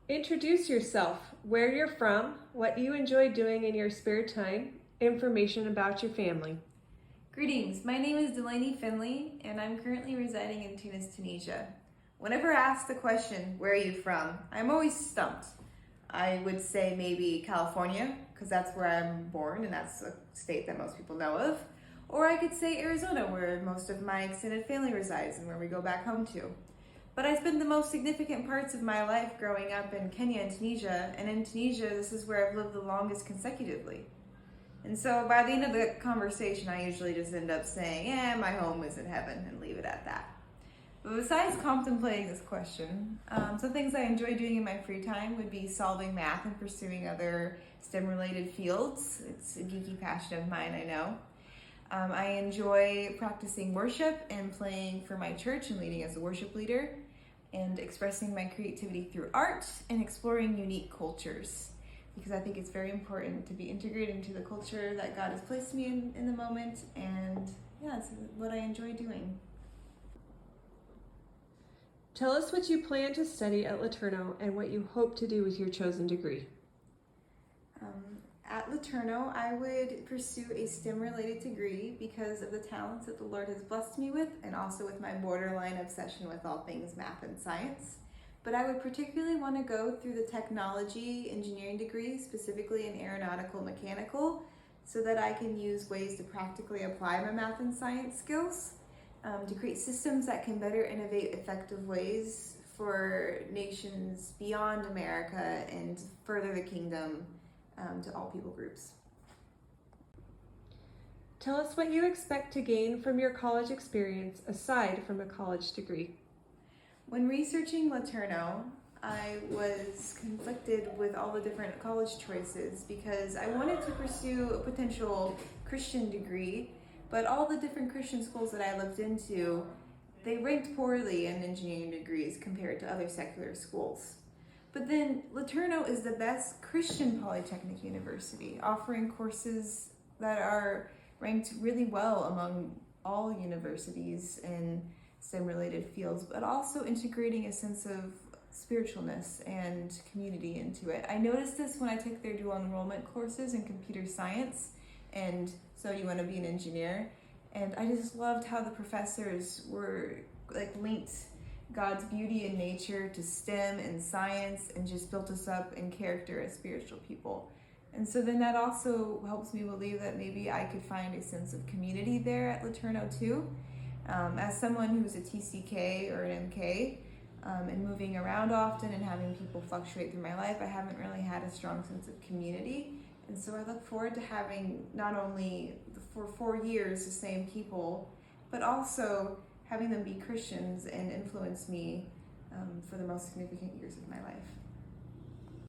Introduce yourself, where you're from, what you enjoy doing in your spare time, information about your family. Greetings, my name is Delaney Finley, and I'm currently residing in Tunis, Tunisia. Whenever asked the question, where are you from, I'm always stumped. I would say maybe California, because that's where I'm born and that's a state that most people know of. Or I could say Arizona, where most of my extended family resides and where we go back home to. But I spent the most significant parts of my life growing up in Kenya and Tunisia, and in Tunisia, this is where I've lived the longest consecutively. And so by the end of the conversation, I usually just end up saying, my home is in heaven, and leave it at that. But besides contemplating this question, some things I enjoy doing in my free time would be solving math and pursuing other STEM-related fields. It's a geeky passion of mine, I know. I enjoy practicing worship and playing for my church and leading as a worship leader, and expressing my creativity through art and exploring unique cultures, because I think it's very important to be integrated into the culture that God has placed me in the moment, and it's what I enjoy doing. Tell us what you plan to study at LeTourneau and what you hope to do with your chosen degree. At LeTourneau, I would pursue a STEM-related degree because of the talents that the Lord has blessed me with, and also with my borderline obsession with all things math and science. But I would particularly want to go through the technology engineering degree, specifically in aeronautical mechanical, so that I can use ways to practically apply my math and science skills to create systems that can better innovate effective ways for nations beyond America and further the kingdom to all people groups. Tell us what you expect to gain from your college experience aside from a college degree. When researching LeTourneau, I was conflicted with all the different college choices because I wanted to pursue a potential Christian degree, but all the different Christian schools that I looked into, they ranked poorly in engineering degrees compared to other secular schools. But then LeTourneau is the best Christian polytechnic university, offering courses that are ranked really well among all universities in STEM-related fields, but also integrating a sense of spiritualness and community into it. I noticed this when I took their dual enrollment courses in computer science, and so you want to be an engineer, and I just loved how the professors were linked God's beauty in nature to STEM and science, and just built us up in character as spiritual people. And so then that also helps me believe that maybe I could find a sense of community there at LeTourneau too. As someone who's a TCK or an MK, and moving around often and having people fluctuate through my life, I haven't really had a strong sense of community. And so I look forward to having not only for 4 years the same people, but also having them be Christians and influence me for the most significant years of my life.